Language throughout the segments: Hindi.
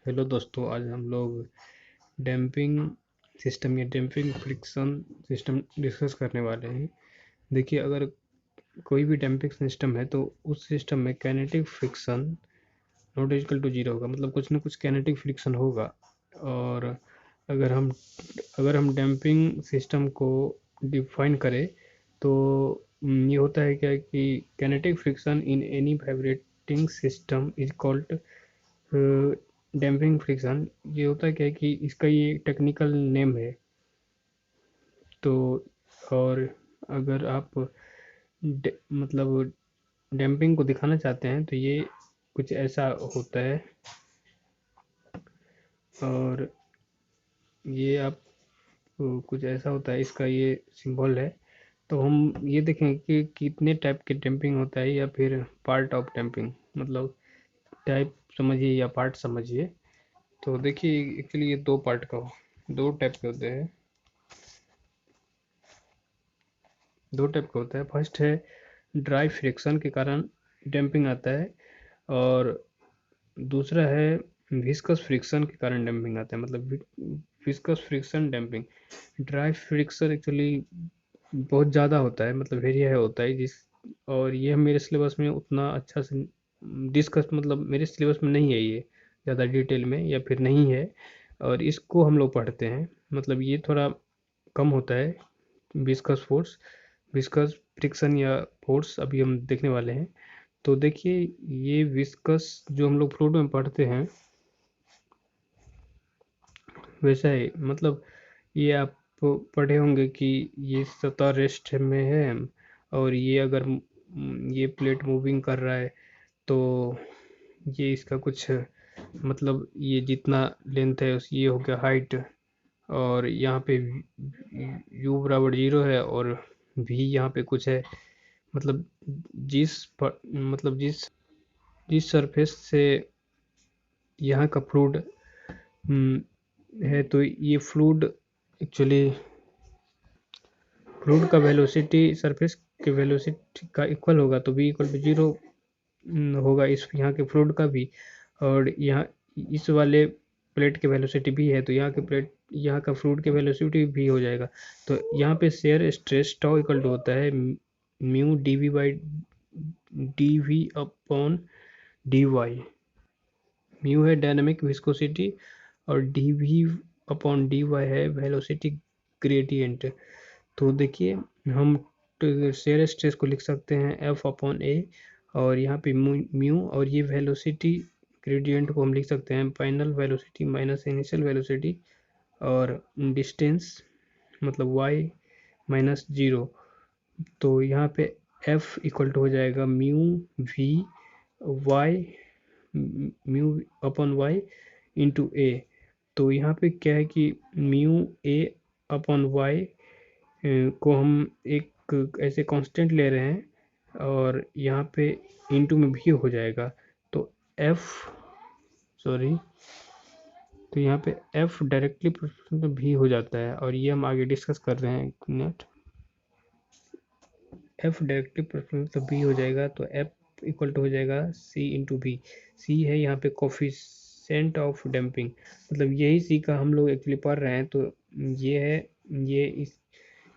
हेलो दोस्तों, आज हम लोग डैम्पिंग सिस्टम या डैम्पिंग फ्रिक्शन सिस्टम डिस्कस करने वाले हैं। देखिए, अगर कोई भी डैम्पिंग सिस्टम है तो उस सिस्टम में kinetic friction not equal to zero होगा, मतलब कुछ ना कुछ काइनेटिक फ्रिक्शन होगा। और अगर हम डैम्पिंग सिस्टम को डिफाइन करें तो ये होता है क्या कि kinetic friction in any vibrating system is called damping friction. ये होता है क्या है कि इसका ये टेक्निकल नेम है। तो और अगर आप मतलब डैम्पिंग को दिखाना चाहते हैं तो ये कुछ ऐसा होता है। और ये आप कुछ ऐसा होता है, इसका ये सिंबल है। तो हम ये देखेंगे कि कितने टाइप के डैम्पिंग होता है या फिर पार्ट ऑफ डैम्पिंग, मतलब टाइप समझिए या पार्ट समझिए। तो देखिए, एक्चुअली ये दो टाइप के होते हैं। दो टाइप का होता है। फर्स्ट है ड्राई फ्रिक्शन के कारण डैम्पिंग आता है, और दूसरा है विस्कस फ्रिक्शन के कारण डैम्पिंग आता है, मतलब viscous friction damping. Dry friction actually बहुत ज़्यादा होता है, मतलब वेरी हाई होता है जिस और ये मेरे सिलेबस में उतना अच्छा से डिस्कस, मतलब मेरे सिलेबस में नहीं है ये ज़्यादा डिटेल में, या फिर नहीं है। और इसको हम लोग पढ़ते हैं, मतलब ये थोड़ा कम होता है। विस्कस फोर्स, विस्कस फ्रिक्शन या फोर्स अभी हम देखने वाले हैं। तो देखिए, ये विस्कस जो हम लोग फ्लूइड में पढ़ते हैं वैसा ही, मतलब ये आप पढ़े होंगे कि ये सतह रेस्ट में है, और ये अगर ये प्लेट मूविंग कर रहा है तो ये इसका कुछ, मतलब ये जितना लेंथ है ये हो गया हाइट। और यहाँ पे u बराबर 0 है, और v यहाँ पे कुछ है, मतलब जिस सरफेस से यहाँ का फ्लूइड है, तो ये फ्लूइड एक्चुअली फ्लूइड का वेलोसिटी सरफेस के वेलोसिटी का इक्वल होगा, तो v इक्वल टू 0 होगा इस यहाँ के फ्लूइड का भी। और यहाँ इस वाले प्लेट के वेलोसिटी भी है, तो यहाँ का फ्लूइड के वेलोसिटी भी हो जाएगा। तो यहाँ पे shear stress tau equal to होता है mu dv by dv upon d y. Mu है डायनामिक विस्कोसिटी, और d v upon d y है वेलोसिटी ग्रेडियंट। तो देखिए, हम शेयर स्ट्रेस को लिख सकते हैं एफ अपॉन ए, और यहाँ पे म्यू, और ये वेलोसिटी ग्रेडियंट को हम लिख सकते हैं final velocity minus initial velocity, और डिस्टेंस मतलब वाई माइनस 0। तो यहाँ पे एफ इक्वल टू हो जाएगा mu V Y, mu upon Y into A. तो यहाँ पे क्या है कि म्यू ए अपॉन वाई को हम एक ऐसे कांस्टेंट ले रहे हैं, और यहाँ पे इंटू में भी हो जाएगा। तो एफ सॉरी तो यहाँ पे एफ डायरेक्टली प्रोपोर्शनल तो भी हो जाता है, और ये हम आगे डिस्कस कर रहे हैं। एक मिनट, एफ डायरेक्टली प्रोपोर्शनल तो भी हो जाएगा, तो एफ इक्वल टू हो जाएगा सी इंटू बी। सी है यहाँ पे कोफिशिएंट ऑफ डैम्पिंग, मतलब यही सी का हम लोग एक्चुअली पढ़ रहे हैं। तो ये है,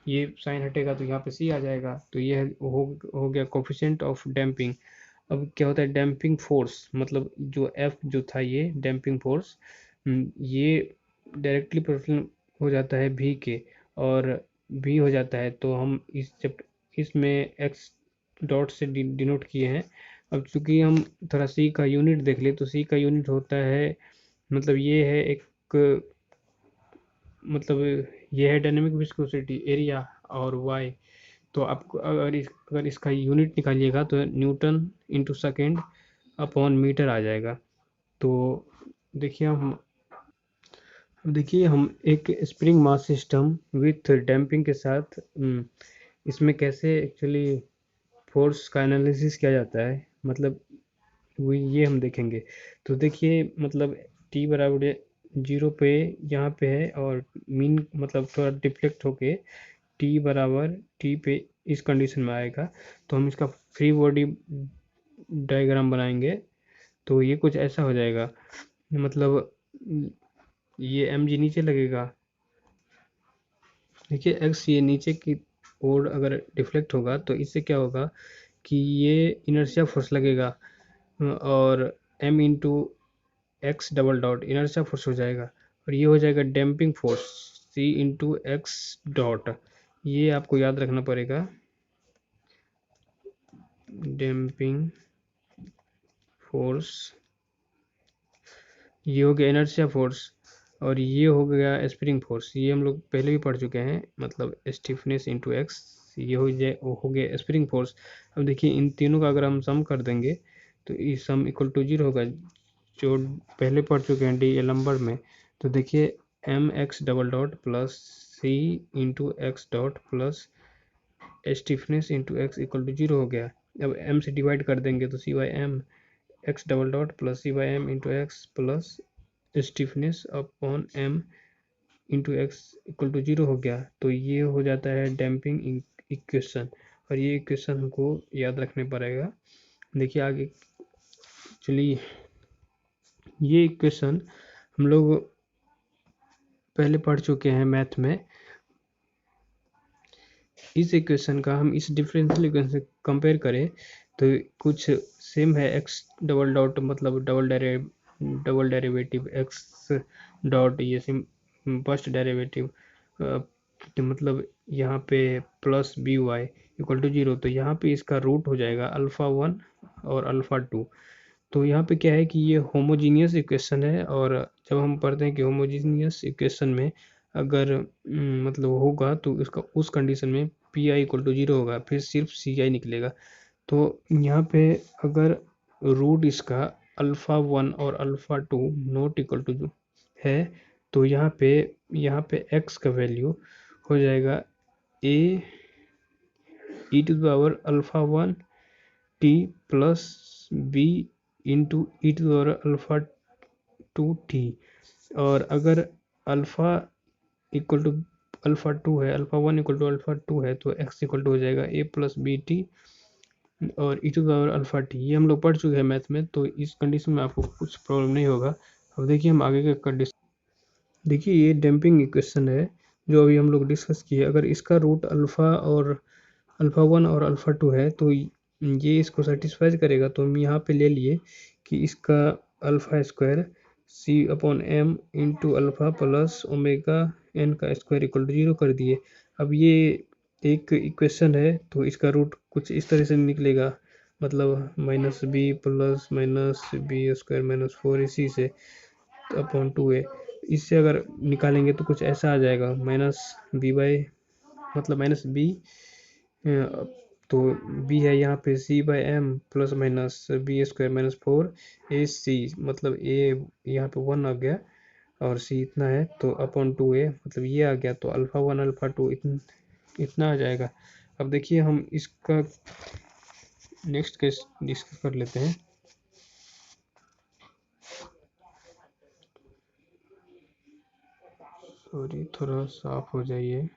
ये साइन हटेगा तो यहाँ पे सी आ जाएगा, तो ये हो गया कोफिशिएंट ऑफ डैम्पिंग। अब क्या होता है डैम्पिंग फोर्स, मतलब जो एफ जो था ये डैम्पिंग फोर्स, ये डायरेक्टली प्रोपोर्शनल हो जाता है भी के, और भी हो जाता है। तो हम इसमें एक्स डॉट से डिनोट किए हैं। अब चूंकि हम थोड़ा सी का यूनिट देख ले, तो सी का यूनिट होता है, मतलब ये है एक, मतलब ये है डायनेमिक विस्कोसिटी एरिया, और वाई। तो आपको अगर इसका यूनिट निकालिएगा तो newton into second upon metre आ जाएगा। तो देखिए हम एक spring mass system with damping के साथ इसमें कैसे एक्चुअली फोर्स का एनालिसिस किया जाता है, मतलब वो ये हम देखेंगे। तो देखिए, मतलब टी बराबर 0 पे यहाँ पे है, और मीन मतलब थोड़ा डिफ्लेक्ट होके टी बराबर टी पे इस कंडीशन में आएगा। तो हम इसका फ्री बॉडी डायग्राम बनाएंगे, तो ये कुछ ऐसा हो जाएगा। मतलब ये एम जी नीचे लगेगा, देखिए एक्स ये नीचे की ओर अगर डिफ्लेक्ट होगा तो इससे क्या होगा कि ये इनर्शिया फोर्स लगेगा, और m into x double dot inertia force हो जाएगा, और ये हो जाएगा damping force c into x dot. ये आपको याद रखना पड़ेगा, डैम्पिंग फोर्स, ये हो गया इनर्शिया फोर्स, और ये हो गया स्प्रिंग फोर्स, ये हम लोग पहले भी पढ़ चुके हैं, मतलब स्टिफनेस इंटू एक्स, ये हो गया स्प्रिंग फोर्स। अब देखिए इन तीनों का अगर हम सम कर देंगे तो ये सम इक्वल टू 0 होगा, जो पहले पढ़ चुके हैं डी नंबर में। तो देखिए m x double dot plus c into x dot plus stiffness into x equal to 0 हो गया। अब एम से डिवाइड कर देंगे तो C by M x double dot plus C by M into X plus stiffness upon M into x equal to 0 हो गया। तो ये हो जाता है डैम्पिंग इक्वेशन, और ये इक्वेशन हमको याद रखने पड़ेगा। देखिए आगे चलिए, ये इक्वेशन हम लोग पहले पढ़ चुके हैं मैथ में। इस इक्वेशन का हम इस डिफरेंशियल इक्वेशन से कंपेयर करें तो कुछ सेम है, एक्स डबल डॉट मतलब डबल डेरिवेटिव एक्स डॉट, ये सिम फर्स्ट डेरिवेटिव मतलब यहाँ पे plus b y equal to 0, तो यहाँ पे इसका रूट हो जाएगा अल्फ़ा 1 और अल्फ़ा 2। तो यहाँ पे क्या है कि ये होमोजीनियस इक्वेशन है, और जब हम पढ़ते हैं कि होमोजीनियस इक्वेशन में अगर मतलब होगा तो उसका उस कंडीशन में पी आई इक्वल टू 0 होगा, फिर सिर्फ सी आई निकलेगा। तो यहाँ पे अगर रूट इसका अल्फ़ा 1 और अल्फ़ा 2 नॉट इक्वल टू है, तो यहाँ पे एक्स का वैल्यू हो जाएगा A E to the power alpha 1 T plus B into E to the power alpha 2 T. और अगर अल्फ़ा इक्वल टू अल्फ़ा 2 है, अल्फ़ा 1 इक्वल टू अल्फ़ा 2 है, तो एक्स इक्वल टू हो जाएगा ए प्लस बी टी और E to the power alpha T. ये हम लोग पढ़ चुके हैं मैथ में, तो इस कंडीशन में आपको कुछ प्रॉब्लम नहीं होगा। अब देखिए हम आगे का कंडीशन, देखिए ये डैम्पिंग इक्वेशन है जो अभी हम लोग डिस्कस किए। अगर इसका रूट अल्फ़ा और अल्फ़ा 1 और अल्फ़ा 2 है तो ये इसको सेटिस्फाई करेगा। तो हम यहाँ पे ले लिए कि इसका alpha square C upon M into alpha plus omega N का स्क्वायर इक्वल टू 0 कर दिए। अब ये एक इक्वेशन है, तो इसका रूट कुछ इस तरह से निकलेगा, मतलब minus b plus minus B square minus 4 इसी से अपॉन 2 ए। इससे अगर निकालेंगे तो कुछ ऐसा आ जाएगा, माइनस बी बाई मतलब माइनस बी, तो बी है यहाँ पे C by M plus minus B square minus 4 A C, मतलब ए यहाँ पे 1 आ गया और सी इतना है, तो अपॉन 2 ए मतलब ये आ गया, तो अल्फ़ा 1 अल्फ़ा 2 इतना आ जाएगा। अब देखिए हम इसका नेक्स्ट केस डिस्कस कर लेते हैं। सॉरी, थोड़ा साफ हो जाइए।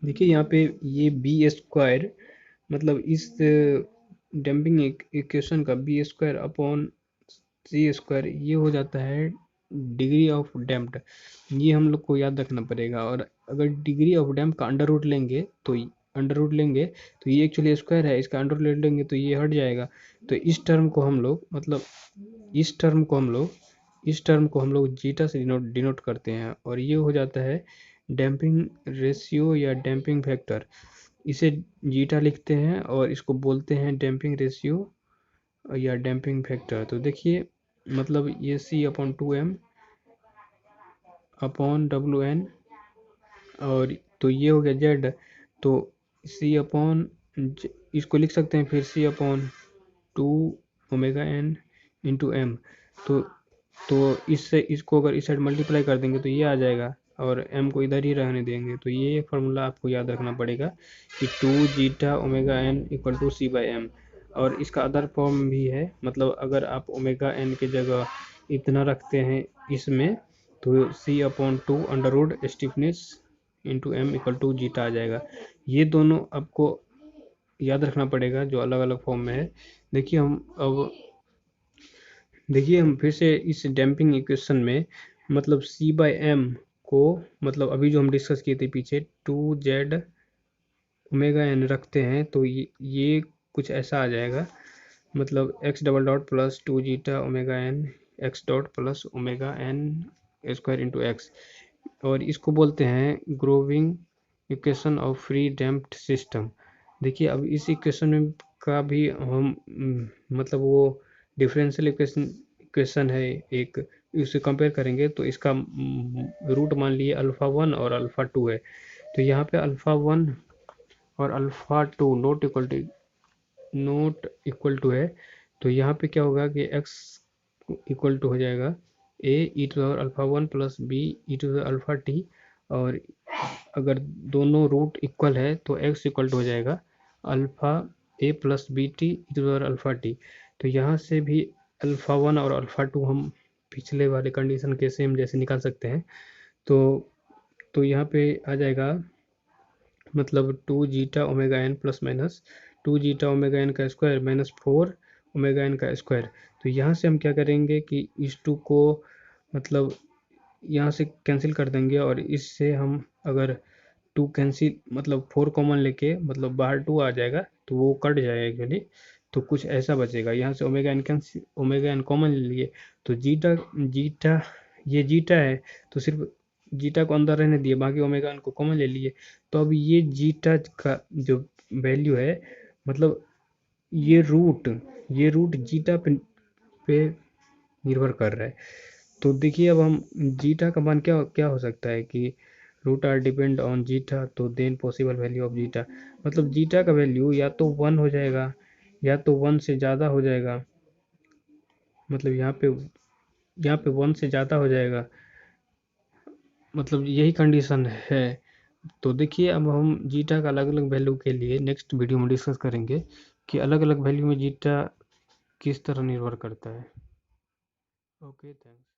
देखिए यहाँ पे ये बी स्क्वायर मतलब इस डैम्पिंग इक्वेशन का बी स्क्वायर अपॉन सी स्क्वायर ये हो जाता है डिग्री ऑफ डैम्प्ड। ये हम लोग को याद रखना पड़ेगा, और अगर डिग्री ऑफ डैम्प का अंडर रूट लेंगे तो ये एक्चुअली स्क्वायर है, इसका अंडर रूट लेंगे तो ये हट जाएगा। तो इस टर्म को हम लोग मतलब इस टर्म को हम लोग जीटा से डिनोट करते हैं, और ये हो जाता है डैम्पिंग रेशियो या डैम्पिंग फैक्टर। इसे जीटा लिखते हैं और इसको बोलते हैं डैम्पिंग रेशियो या डैम्पिंग फैक्टर। तो देखिए मतलब ये C upon 2m upon W N, और तो ये हो गया जेड, तो सी अपॉन इसको लिख सकते हैं फिर C upon 2 omega N into M. तो इससे इसको अगर इस साइड मल्टीप्लाई कर देंगे तो ये आ जाएगा, और m को इधर ही रहने देंगे। तो ये फार्मूला आपको याद रखना पड़ेगा कि 2 zeta omega n equal to c by m. और इसका अदर फॉर्म भी है, मतलब अगर आप ओमेगा एन की जगह इतना रखते हैं इसमें, तो C upon 2 under root stiffness into M equal to zeta आ जाएगा। ये दोनों आपको याद रखना पड़ेगा जो अलग अलग फॉर्म में है। देखिए हम फिर से इस डैम्पिंग इक्वेशन में मतलब c बाई एम को मतलब अभी जो हम डिस्कस किए थे पीछे 2z ओमेगा एन रखते हैं तो ये कुछ ऐसा आ जाएगा, मतलब x double dot plus 2 zeta omega n x dot plus omega n square into x, और इसको बोलते हैं governing equation of free damped system. देखिए अब इस इक्वेशन में का भी हम मतलब वो डिफरेंशियल इक्वेशन है एक, इसे कंपेयर करेंगे तो इसका रूट मान लिए अल्फ़ा 1 और अल्फ़ा 2 है। तो यहाँ पे अल्फ़ा 1 और अल्फ़ा 2 नोट इक्वल टू है, तो यहाँ पे क्या होगा कि x इक्वल टू हो जाएगा a e to power alpha 1 plus b e to power alpha t, और अगर दोनों रूट इक्वल है तो x इक्वल टू हो जाएगा alpha a plus B t e to power alpha t. तो यहाँ से भी अल्फ़ा 1 और अल्फ़ा 2 हम पिछले वाले कंडीशन के सेम जैसे निकाल सकते हैं। तो यहाँ पे आ जाएगा मतलब 2 zeta omega n plus minus 2 zeta omega N का स्क्वायर माइनस 4 ओमेगा एन का स्क्वायर। तो यहाँ से हम क्या करेंगे कि इस 2 को मतलब यहाँ से कैंसिल कर देंगे, और इससे हम अगर 2 कैंसिल मतलब 4 कॉमन लेके मतलब बाहर 2 आ जाएगा तो वो कट जाएगा एक्चुअली, तो कुछ ऐसा बचेगा। यहाँ से omega n cancel, omega n common ले लिए तो जीटा जीटा ये जीटा है तो सिर्फ जीटा को अंदर रहने दिए, बाकी ओमेगा एन को कॉमन ले लिए। तो अब ये जीटा का जो वैल्यू है मतलब ये रूट जीटा पे निर्भर कर रहा है। तो देखिए अब हम जीटा का मान क्या क्या हो सकता है कि root are depend on zeta, तो then possible value of zeta मतलब जीटा का वैल्यू या तो 1 हो जाएगा या तो 1 से ज़्यादा हो जाएगा, मतलब यहाँ पे 1 से ज़्यादा हो जाएगा, मतलब यही कंडीशन है। तो देखिए अब हम जीटा का अलग अलग वैल्यू के लिए नेक्स्ट वीडियो में डिस्कस करेंगे कि अलग अलग वैल्यू में जीटा किस तरह निर्भर करता है। Okay thanks.